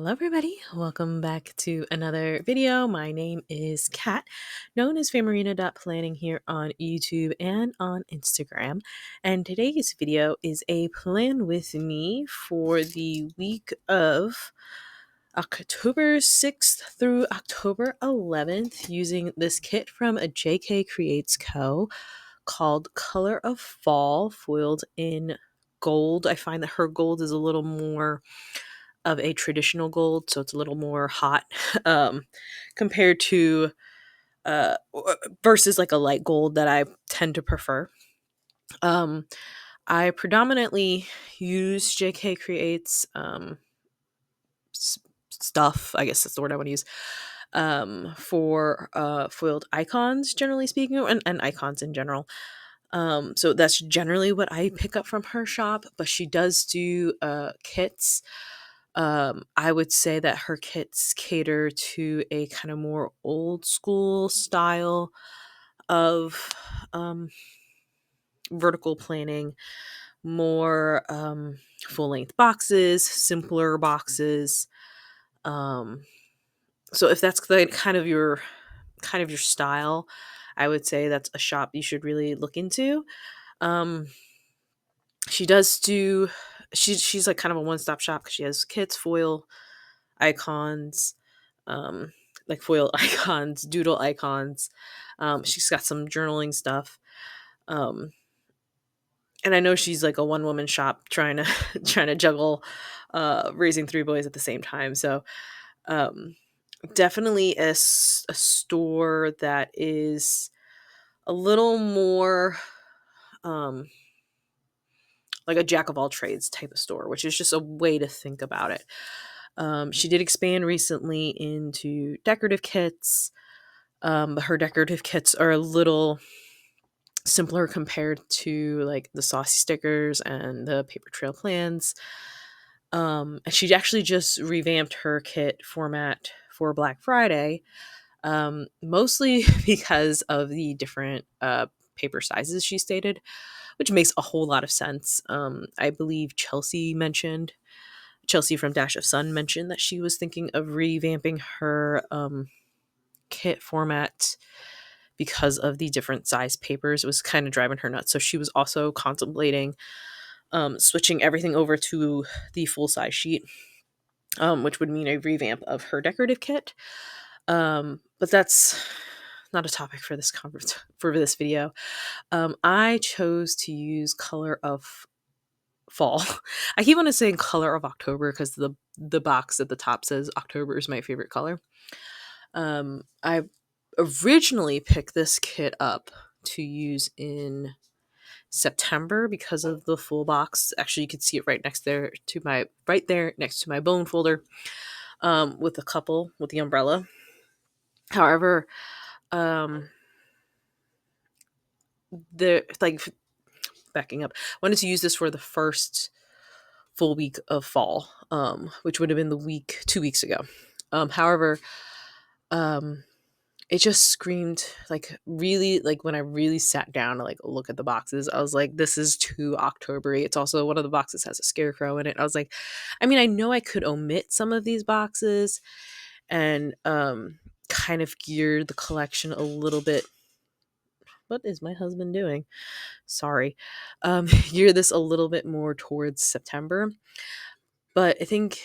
Hello everybody, welcome back to another video. My name is Kat, known as phamerina.planning here on YouTube and on Instagram. And today's video is a plan with me for the week of October 6th through October 11th using this kit from a jkcreatesco called Color of Fall, foiled in gold. I find that her gold is a little more of a traditional gold, so it's a little more hot compared to versus like a light gold that I tend to prefer. I predominantly use JK Creates stuff, I guess that's the word I want to use, for foiled icons, generally speaking, and icons in general. So that's generally what I pick up from her shop, but she does do kits. I would say that her kits cater to a kind of more old school style of vertical planning, more full length boxes, simpler boxes. So if that's the kind of your style, I would say that's a shop you should really look into. Um, she does do she's like kind of a one-stop shop because she has kits, foil icons, um, like foil icons, doodle icons. She's got some journaling stuff. Um, and I know she's like a one-woman shop trying to trying to juggle raising three boys at the same time. So um, definitely a store that is a little more um, like a jack of all trades type of store, which is just a way to think about it. She did expand recently into decorative kits. But her decorative kits are a little simpler compared to like the saucy stickers and the paper trail plans. And she actually just revamped her kit format for Black Friday, mostly because of the different paper sizes she stated, which makes a whole lot of sense. I believe Chelsea from Dash of Sun mentioned that she was thinking of revamping her kit format because of the different size papers. It was kind of driving her nuts. So she was also contemplating switching everything over to the full size sheet, which would mean a revamp of her decorative kit. But that's not a topic for this conference for this video. I chose to use Color of Fall. I keep on saying Color of October because the box at the top says October is my favorite color. I originally picked this kit up to use in September because of the full box. Actually, you can see it right there next to my bone folder, with the couple with the umbrella. However, um, the like backing up, wanted to use this for the first full week of fall, which would have been the week 2 weeks ago. However, um, it just screamed like really like when I really sat down to like look at the boxes, I was like, this is too Octobery. It's also one of the boxes has a scarecrow in it. I was like, I mean, I know I could omit some of these boxes and kind of gear the collection a little bit. What is my husband doing? Sorry. Gear this a little bit more towards September. But I think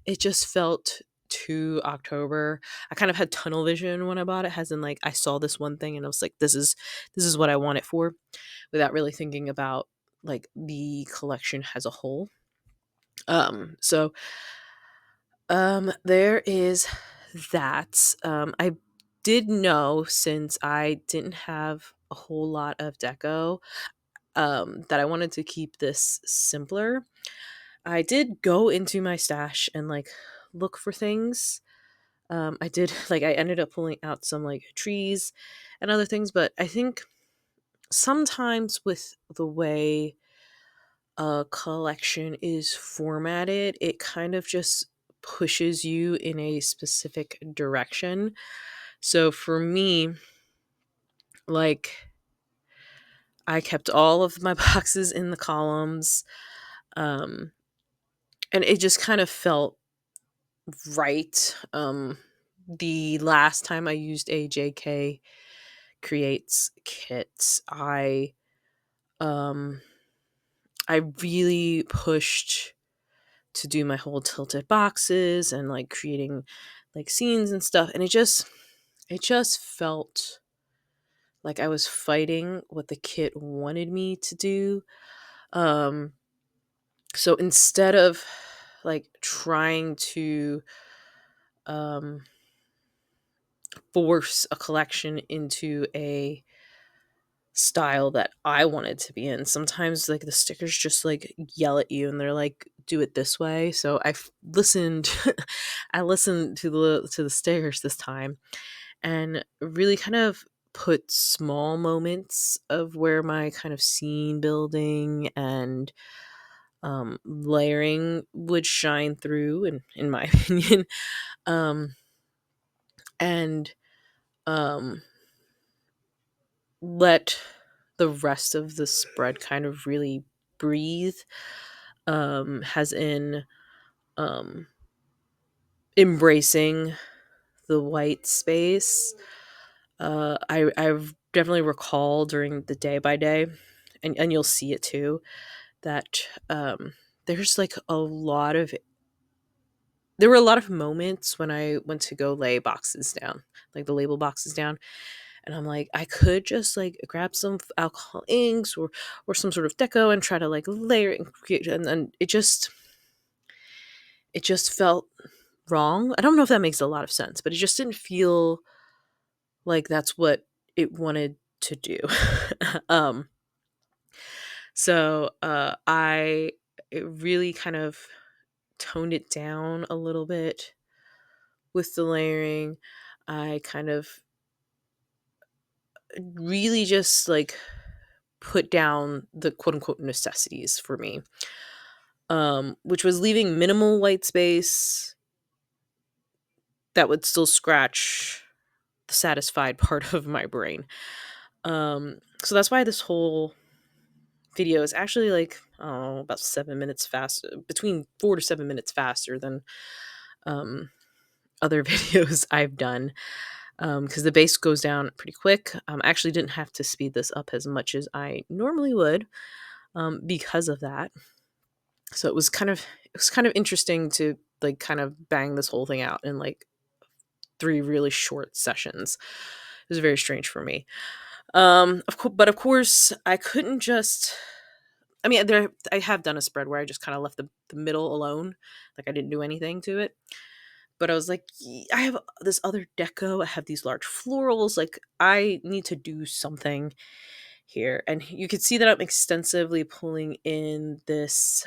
it just felt too October. I kind of had tunnel vision when I bought it, as in like I saw this one thing and I was like, this is what I want it for, without really thinking about like the collection as a whole. So there is that. I did know, since I didn't have a whole lot of deco, that I wanted to keep this simpler. I did go into my stash and like look for things. I did like I ended up pulling out some like trees and other things, but I think sometimes with the way a collection is formatted, it kind of just pushes you in a specific direction. So for me, like I kept all of my boxes in the columns, um, and it just kind of felt right. The last time I used a JK Creates kit, um I really pushed to do my whole tilted boxes and like creating like scenes and stuff, and it just felt like I was fighting what the kit wanted me to do. Um so instead of like trying to um force a collection into a style that I wanted to be in, sometimes like the stickers just like yell at you and they're like, do it this way. So listened I listened to the stickers this time and really kind of put small moments of where my kind of scene building and layering would shine through, in my opinion. um and um let the rest of the spread kind of really breathe, has in um embracing the white space. I've definitely recall during the day by day, and you'll see it too, that there's like a lot of there were a lot of moments when I went to go lay boxes down, like the label boxes down, and I'm like, I could just like grab some alcohol inks or some sort of deco and try to like layer it and create, and then it just felt wrong. I don't know if that makes a lot of sense, but it just didn't feel like that's what it wanted to do. um I it really kind of toned it down a little bit with the layering. I kind of really just like put down the quote unquote necessities for me, which was leaving minimal white space that would still scratch the satisfied part of my brain. So that's why this whole video is actually like, oh, about 7 minutes faster, between 4 to 7 minutes faster than um, other videos I've done, because the base goes down pretty quick. I actually didn't have to speed this up as much as I normally would, because of that. So it was kind of interesting to like kind of bang this whole thing out in like 3 really short sessions. It was very strange for me. But of course, I couldn't just. I mean, I have done a spread where I just kind of left the middle alone, like I didn't do anything to it. But I was like, I have this other deco. I have these large florals. Like, I need to do something here. And you can see that I'm extensively pulling in this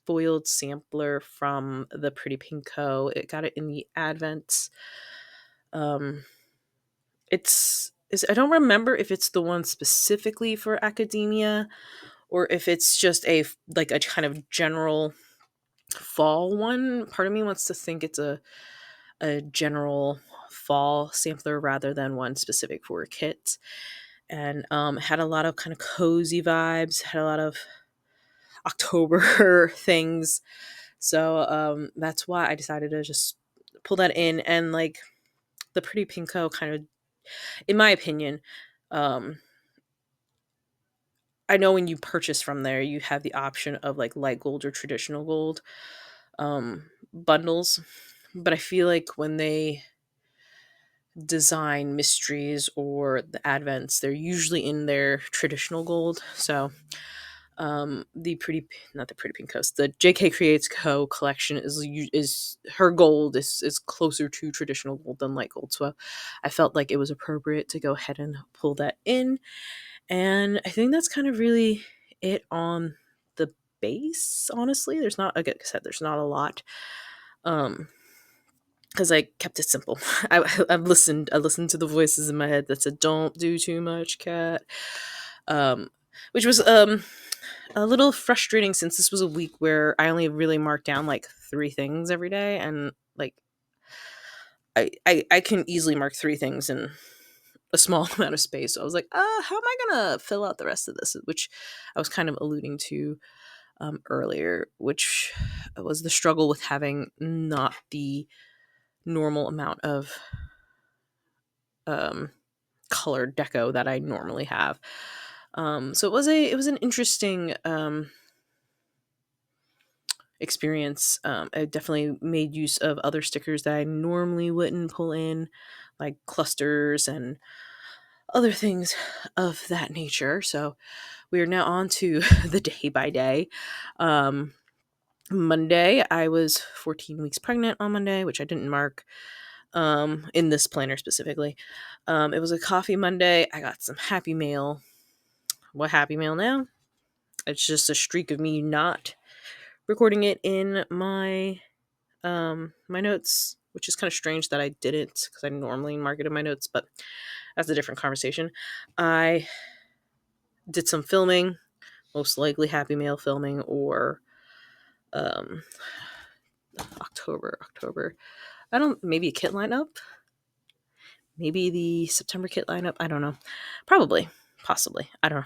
foiled sampler from the Pretty Pink Co. It got it in the Advent. Um, I don't remember if it's the one specifically for academia or if it's just like a kind of general fall one. Part of me wants to think it's a general fall sampler rather than one specific for kits. And had a lot of kind of cozy vibes, had a lot of October things. So that's why I decided to just pull that in. And like the Pretty Pinko kind of, in my opinion, um, I know when you purchase from there, you have the option of like light gold or traditional gold bundles. But I feel like when they design mysteries or the advents, they're usually in their traditional gold. So the pretty not the Pretty Pink Coast, the JK Creates Co collection is her gold is closer to traditional gold than light gold. So I felt like it was appropriate to go ahead and pull that in. And I think that's kind of really it on the base. Honestly, there's not, like I said, there's not a lot. Because I kept it simple. I listened to the voices in my head that said, "Don't do too much, cat," um, which was a little frustrating since this was a week where I only really marked down like 3 things every day, and like I can easily mark 3 things in a small amount of space. So I was like, how am I gonna fill out the rest of this? Which I was kind of alluding to earlier, which was the struggle with having not the normal amount of um, colored deco that I normally have. So it was an interesting experience. I definitely made use of other stickers that I normally wouldn't pull in, like clusters and other things of that nature. So we are now on to the day by day. Um, Monday, I was 14 weeks pregnant on Monday, which I didn't mark in this planner specifically. It was a coffee Monday. I got some Happy Mail. What Happy Mail now? It's just a streak of me not recording it in my notes, which is kind of strange that I didn't because I normally mark it in my notes, but that's a different conversation. I did some filming, most likely Happy Mail filming or um October. I don't maybe a kit lineup, maybe the September kit lineup. I don't know. Probably, possibly. I don't know.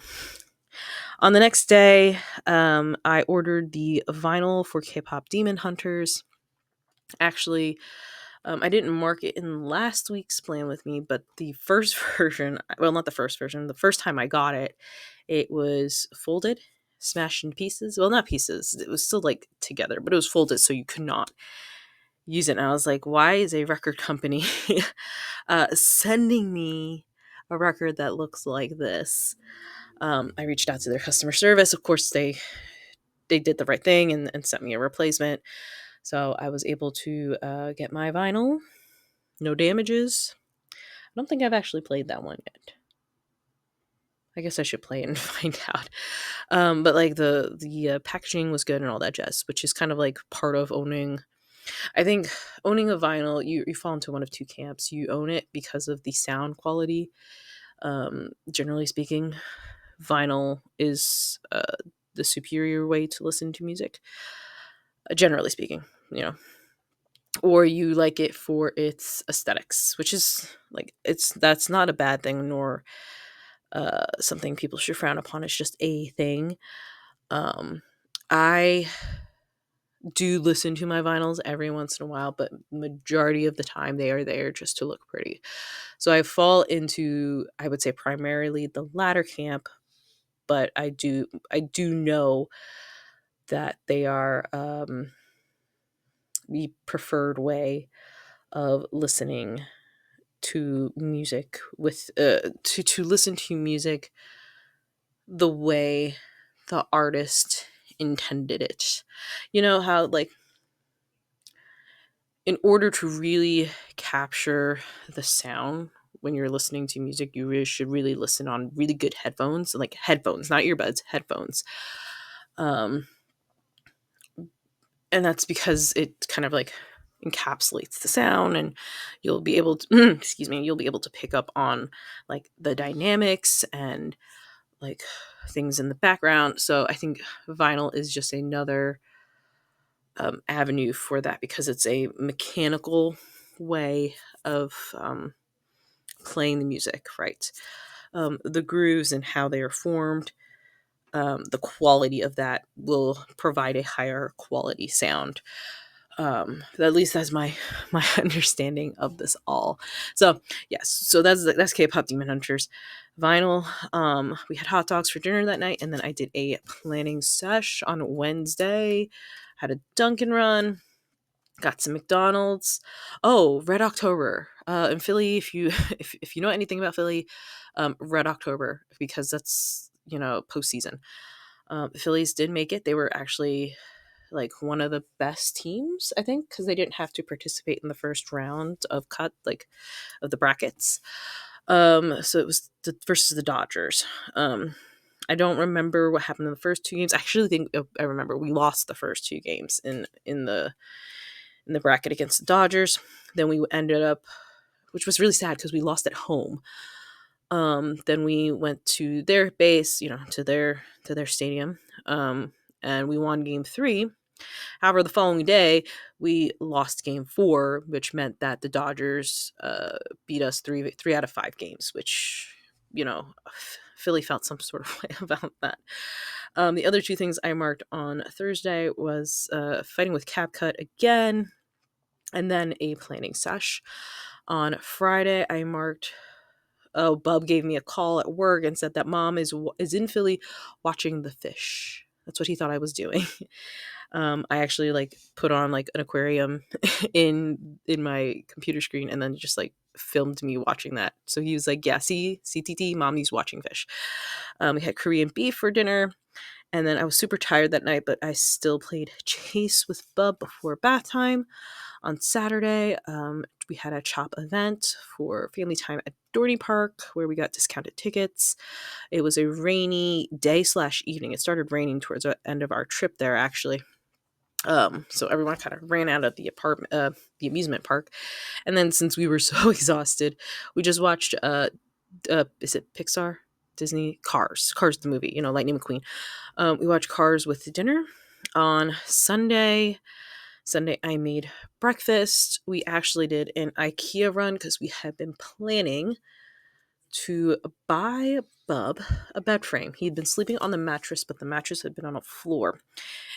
On the next day, I ordered the vinyl for K-pop Demon Hunters. Actually, I didn't mark it in last week's plan with me, but the first version, well, not the first version, the first time I got it, it was folded, smashed into pieces. Well, not pieces, it was still like together, but it was folded so you could not use it. And I was like, why is a record company sending me a record that looks like this? I reached out to their customer service. Of course, they did the right thing and sent me a replacement. So I was able to get my vinyl. No damages. I don't think I've actually played that one yet. I guess I should play it and find out. But like the packaging was good and all that jazz, which is kind of like part of owning. I think owning a vinyl, you fall into one of two camps. You own it because of the sound quality. Generally speaking, vinyl is the superior way to listen to music. Generally speaking, you know, or you like it for its aesthetics, which is like that's not a bad thing nor something people should frown upon. It's just a thing. I do listen to my vinyls every once in a while, but majority of the time they are there just to look pretty. So I fall into, I would say, primarily the latter camp, but I do know that they are the preferred way of listening to music with to listen to music the way the artist intended it. You know how like in order to really capture the sound when you're listening to music, you really should really listen on really good headphones, like headphones, not earbuds, headphones. Um and that's because it kind of like encapsulates the sound and you'll be able to excuse me, you'll be able to pick up on like the dynamics and like things in the background. So I think vinyl is just another avenue for that because it's a mechanical way of playing the music, right? The grooves and how they are formed, the quality of that will provide a higher quality sound. At least that's my understanding of this all. So yes, so that's K-pop Demon Hunters vinyl. We had hot dogs for dinner that night, and then I did a planning sesh on Wednesday. Had a Dunkin' run, got some McDonald's. Oh, Red October in Philly. If you if you know anything about Philly, Red October, because that's postseason. Phillies did make it. They were actually like one of the best teams, I think, because they didn't have to participate in the first round of of the brackets. So it was versus the Dodgers. I don't remember what happened in the first two games. I actually think I remember we lost the first two games in the bracket against the Dodgers. Then we ended up, which was really sad because we lost at home. Then we went to their base, to their stadium, and we won game three. However, the following day we lost game four, which meant that the Dodgers beat us three out of five games, which Philly felt some sort of way about that. The other two things I marked on Thursday was fighting with CapCut again, and then a planning sesh. On Friday, I marked. Oh, Bub gave me a call at work and said that mom is in Philly watching the fish. That's what he thought I was doing. I actually like put on like an aquarium in my computer screen and then just like filmed me watching that. So he was like, "Yeah, see, CTT, mommy's watching fish." We had Korean beef for dinner, and then I was super tired that night, but I still played chase with Bub before bath time. On Saturday, we had a CHOP event for family time at Dorney Park where we got discounted tickets. It was a rainy day slash evening. It started raining towards the end of our trip there, actually. So everyone kind of ran out of the amusement park, and then since we were so exhausted, we just watched. Is it Pixar? Disney Cars the movie, Lightning McQueen. We watched Cars with dinner. On Sunday I made breakfast. We actually did an IKEA run because we had been planning to buy Bub a bed frame. He'd been sleeping on the mattress, but the mattress had been on a floor.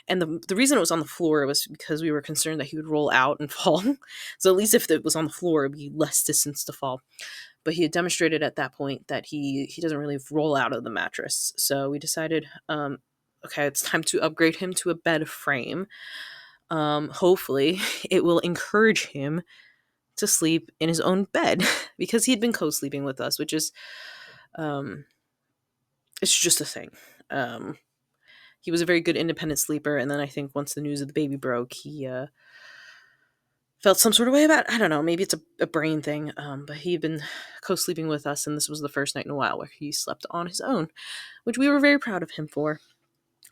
And the reason it was on the floor was because we were concerned that he would roll out and fall. So at least if it was on the floor, it would be less distance to fall. But he had demonstrated at that point that he doesn't really roll out of the mattress. So we decided, okay, it's time to upgrade him to a bed frame. Hopefully, it will encourage him to sleep in his own bed because he'd been co-sleeping with us, which is, it's just a thing. He was a very good independent sleeper, and then I think once the news of the baby broke, he felt some sort of way about it. I don't know, maybe it's a brain thing, but he had been co-sleeping with us, and this was the first night in a while where he slept on his own, which we were very proud of him for.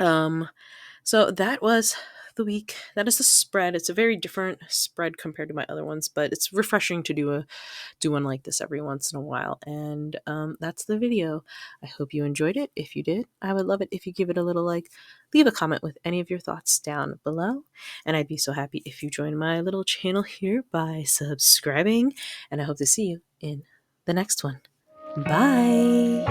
So that was the week. That is the spread. It's a very different spread compared to my other ones, but it's refreshing to do one like this every once in a while. And that's the video. I hope you enjoyed it. If you did, I would love it if you give it a little like, leave a comment with any of your thoughts down below. And I'd be so happy if you join my little channel here by subscribing. And I hope to see you in the next one. Bye.